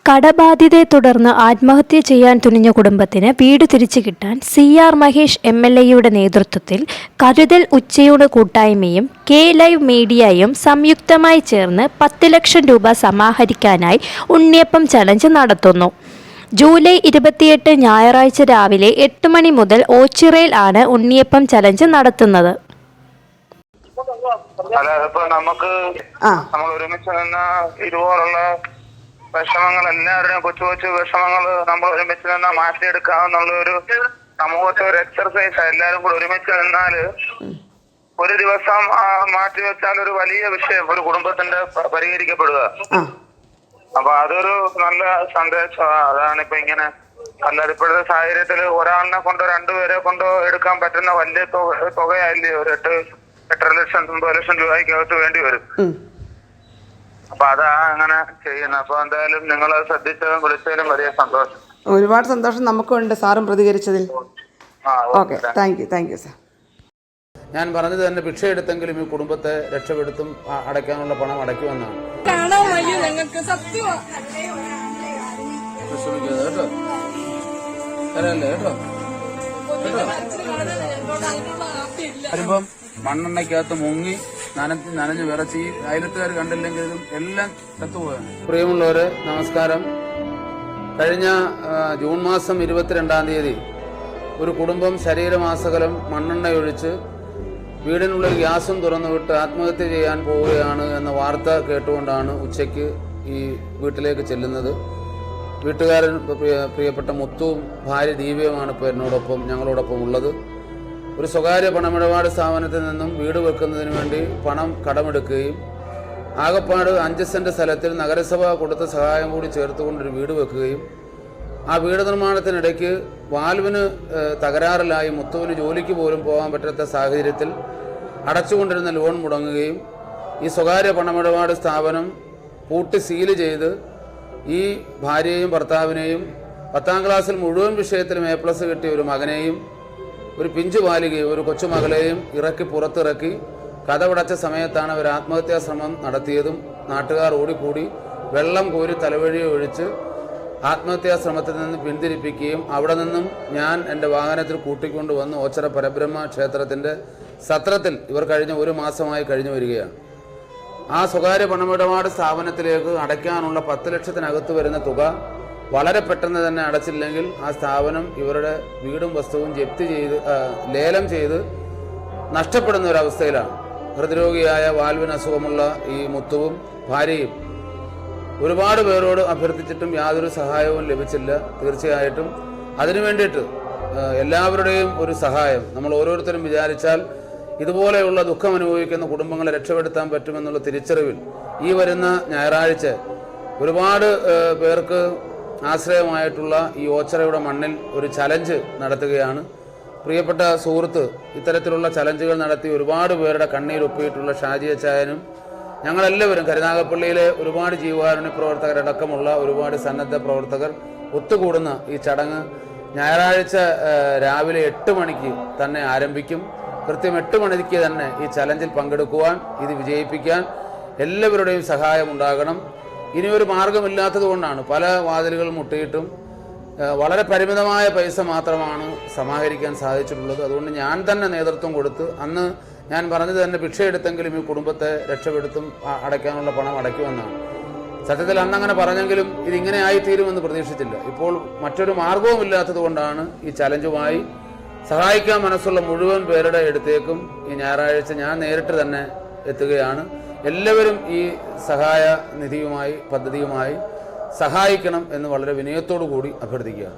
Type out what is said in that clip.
കടബാധ്യതയെ തുടർന്ന് ആത്മഹത്യ ചെയ്യാൻ തുനിഞ്ഞ കുടുംബത്തിന് വീട് തിരിച്ചു കിട്ടാൻ CR മഹേഷ് MLAയുടെ നേതൃത്വത്തിൽ കരുതൽ ഉച്ചയൂണ് കൂട്ടായ്മയും K-ലൈവ് മീഡിയയും സംയുക്തമായി ചേർന്ന് 10 ലക്ഷം രൂപ സമാഹരിക്കാനായി ഉണ്ണിയപ്പം ചലഞ്ച് നടത്തുന്നു. ജൂലൈ 28 ഞായറാഴ്ച രാവിലെ 8 മണി മുതൽ ഓച്ചിറയിൽ ആണ് ഉണ്ണിയപ്പം ചലഞ്ച് നടത്തുന്നത്. നമ്മൾ ഒരുമിച്ച് നിന്ന ഇതുപോലുള്ള വിഷമങ്ങൾ, എല്ലാവരുടെയും കൊച്ചു കൊച്ചു വിഷമങ്ങൾ നമ്മൾ ഒരുമിച്ച് നിന്നാ മാറ്റിയെടുക്കാമെന്നുള്ള ഒരു സമൂഹത്തെ ഒരു എക്സർസൈസ്. എല്ലാരും കൂടെ ഒരുമിച്ച് നിന്നാല് ഒരു ദിവസം മാറ്റിവെച്ചാൽ ഒരു വലിയ വിഷയം ഒരു കുടുംബത്തിന്റെ പരിഹരിക്കപ്പെടുക. അപ്പൊ അതൊരു നല്ല സന്ദേശമാണ്. അതാണ് ഇപ്പൊ ഇങ്ങനെ അല്ലാതെ ഇപ്പോഴത്തെ സാഹചര്യത്തില് ഒരാളിനെ കൊണ്ടോ രണ്ടുപേരെ കൊണ്ടോ എടുക്കാൻ പറ്റുന്ന വലിയ തുകയല്ലേ. ഒരു 8 ലക്ഷം 9 ലക്ഷം രൂപയ്ക്കകത്ത് വേണ്ടി വരും. അപ്പൊ അതാ അങ്ങനെ ചെയ്യുന്നത്. അപ്പൊ എന്തായാലും നിങ്ങൾ ശ്രദ്ധിച്ചതും വിളിച്ചതിലും വലിയ സന്തോഷം. ഒരുപാട് സന്തോഷം നമുക്കുണ്ട് സാറും പ്രതികരിച്ചതിൽ. Okay, thank you sir. ഞാൻ പറഞ്ഞത് തന്നെ ഭിക്ഷ എടുത്തെങ്കിലും ഈ കുടുംബത്തെ രക്ഷപ്പെടുത്തും, അടയ്ക്കാനുള്ള പണം അടയ്ക്കുമെന്നാണ്. വരുമ്പം മണ്ണെണ്ണയ്ക്കകത്ത് മുങ്ങി നനഞ്ഞു വിറച്ച് ഈ അയലത്തുകാർ കണ്ടില്ലെങ്കിലും എല്ലാം ചത്തുപോയാണ്. പ്രിയമുള്ളവര്, നമസ്കാരം. കഴിഞ്ഞ ജൂൺ മാസം 22-ാം തീയതി ഒരു കുടുംബം ശരീരമാസകലം മണ്ണെണ്ണയൊഴിച്ച് വീടിനുള്ളിൽ ഗ്യാസും തുറന്നുവിട്ട് ആത്മഹത്യ ചെയ്യാൻ പോവുകയാണ് എന്ന വാർത്ത കേട്ടുകൊണ്ടാണ് ഉച്ചയ്ക്ക് ഈ വീട്ടിലേക്ക് ചെല്ലുന്നത്. വീട്ടുകാരൻ പ്രിയപ്പെട്ട മുത്തുവും ഭാര്യ ദീപയുമാണ് ഇപ്പോൾ ഞങ്ങളോടൊപ്പം ഉള്ളത്. ഒരു സ്വകാര്യ പണമിടപാട് സ്ഥാപനത്തിൽ നിന്നും വീട് വെക്കുന്നതിന് വേണ്ടി പണം കടമെടുക്കുകയും ആകപ്പാട് 5 സെന്റ് സ്ഥലത്തിൽ നഗരസഭ കൊടുത്ത സഹായം കൂടി ചേർത്തുകൊണ്ടൊരു വീട് വെക്കുകയും ആ വീട് നിർമ്മാണത്തിനിടയ്ക്ക് വാൽവിന് തകരാറിലായി മുത്തുവിന് ജോലിക്ക് പോലും പോകാൻ പറ്റാത്ത സാഹചര്യത്തിൽ അടച്ചുകൊണ്ടിരുന്ന ലോൺ മുടങ്ങുകയും ഈ സ്വകാര്യ പണമിടപാട് സ്ഥാപനം പൂട്ടി സീല് ചെയ്ത് ഈ ഭാര്യയെയും ഭർത്താവിനെയും 10ാം ക്ലാസ്സിൽ മുഴുവൻ വിഷയത്തിലും A+ കിട്ടിയ ഒരു മകനെയും ഒരു പിഞ്ചു ബാലികയും ഒരു കൊച്ചുമകളെയും പുറത്തിറക്കി കതവടച്ച സമയത്താണ് അവർ ആത്മഹത്യാ ശ്രമം നടത്തിയതും നാട്ടുകാർ ഓടിക്കൂടി വെള്ളം കോരി തലവഴിയെ ഒഴിച്ച് ആത്മഹത്യാ ശ്രമത്തിൽ നിന്ന് പിന്തിരിപ്പിക്കുകയും അവിടെ നിന്നും ഞാൻ എൻ്റെ വാഹനത്തിൽ കൂട്ടിക്കൊണ്ടുവന്ന് ഓച്ചിറ പരബ്രഹ്മ ക്ഷേത്രത്തിൻ്റെ സത്രത്തിൽ ഇവർ കഴിഞ്ഞ 1 മാസമായി കഴിഞ്ഞു വരികയാണ്. ആ സ്വകാര്യ പണമിടപാട് സ്ഥാപനത്തിലേക്ക് അടയ്ക്കാനുള്ള 10 ലക്ഷത്തിനകത്ത് വരുന്ന തുക വളരെ പെട്ടെന്ന് തന്നെ അടച്ചില്ലെങ്കിൽ ആ സ്ഥാപനം ഇവരുടെ വീടും വസ്തുവും ജപ്തി ചെയ്ത് ലേലം ചെയ്ത് നഷ്ടപ്പെടുന്ന ഒരവസ്ഥയിലാണ്. ഹൃദ്രോഗിയായ വാൽവിന് അസുഖമുള്ള ഈ മുത്തുവും ഭാര്യയും ഒരുപാട് പേരോട് അഭ്യർത്ഥിച്ചിട്ടും യാതൊരു സഹായവും ലഭിച്ചില്ല. തീർച്ചയായിട്ടും അതിനു വേണ്ടിയിട്ട് എല്ലാവരുടെയും ഒരു സഹായം നമ്മൾ ഓരോരുത്തരും വിചാരിച്ചാൽ ഇതുപോലെയുള്ള ദുഃഖം അനുഭവിക്കുന്ന കുടുംബങ്ങളെ രക്ഷപ്പെടുത്താൻ പറ്റുമെന്നുള്ള തിരിച്ചറിവിൽ ഈ വരുന്ന ഞായറാഴ്ച ഒരുപാട് പേർക്ക് ആശ്രയമായിട്ടുള്ള ഈ ഓച്ചിറയുടെ മണ്ണിൽ ഒരു ചലഞ്ച് നടത്തുകയാണ്. പ്രിയപ്പെട്ട സുഹൃത്ത് ഇത്തരത്തിലുള്ള ചലഞ്ചുകൾ നടത്തി ഒരുപാട് പേരുടെ കണ്ണീരൊപ്പിയിട്ടുള്ള ഷാജി അച്ചായനും ഞങ്ങളെല്ലാവരും കരുനാഗപ്പള്ളിയിലെ ഒരുപാട് ജീവകാരുണ്യ പ്രവർത്തകരടക്കമുള്ള ഒരുപാട് സന്നദ്ധ പ്രവർത്തകർ ഒത്തുകൂടുന്ന ഈ ചടങ്ങ് ഞായറാഴ്ച രാവിലെ 8 മണിക്ക് തന്നെ ആരംഭിക്കും. കൃത്യം 8 മണിക്ക് തന്നെ ഈ ചലഞ്ചിൽ പങ്കെടുക്കുവാൻ, ഇത് വിജയിപ്പിക്കാൻ എല്ലാവരുടെയും സഹായം ഉണ്ടാകണം. ഇനിയൊരു മാർഗമില്ലാത്തത് കൊണ്ടാണ് പല വാതിലുകൾ മുട്ടിയിട്ടും വളരെ പരിമിതമായ പൈസ മാത്രമാണ് സമാഹരിക്കാൻ സാധിച്ചിട്ടുള്ളത്. അതുകൊണ്ട് ഞാൻ തന്നെ നേതൃത്വം കൊടുത്ത് അന്ന് ഞാൻ പറഞ്ഞത് തന്നെ ഭിക്ഷ എടുത്തെങ്കിലും ഈ കുടുംബത്തെ രക്ഷപ്പെടുത്തും, അടയ്ക്കാനുള്ള പണം അടയ്ക്കുമെന്നാണ്. സത്യത്തിൽ അന്നങ്ങനെ പറഞ്ഞെങ്കിലും ഇതിങ്ങനെ ആയിത്തീരുമെന്ന് പ്രതീക്ഷിച്ചില്ല. ഇപ്പോൾ മറ്റൊരു മാർഗവും ഇല്ലാത്തത് കൊണ്ടാണ് ഈ ചലഞ്ചുമായി സഹായിക്കാൻ മനസ്സുള്ള മുഴുവൻ പേരുടെ അടുത്തേക്കും ഈ ഞായറാഴ്ച ഞാൻ നേരിട്ട് തന്നെ എത്തുകയാണ്. എല്ലാവരും ഈ സഹായ നിധിയുമായി പദ്ധതിയുമായി സഹായിക്കണം എന്ന് വളരെ വിനയത്തോടു കൂടി അഭ്യർത്ഥിക്കുകയാണ്.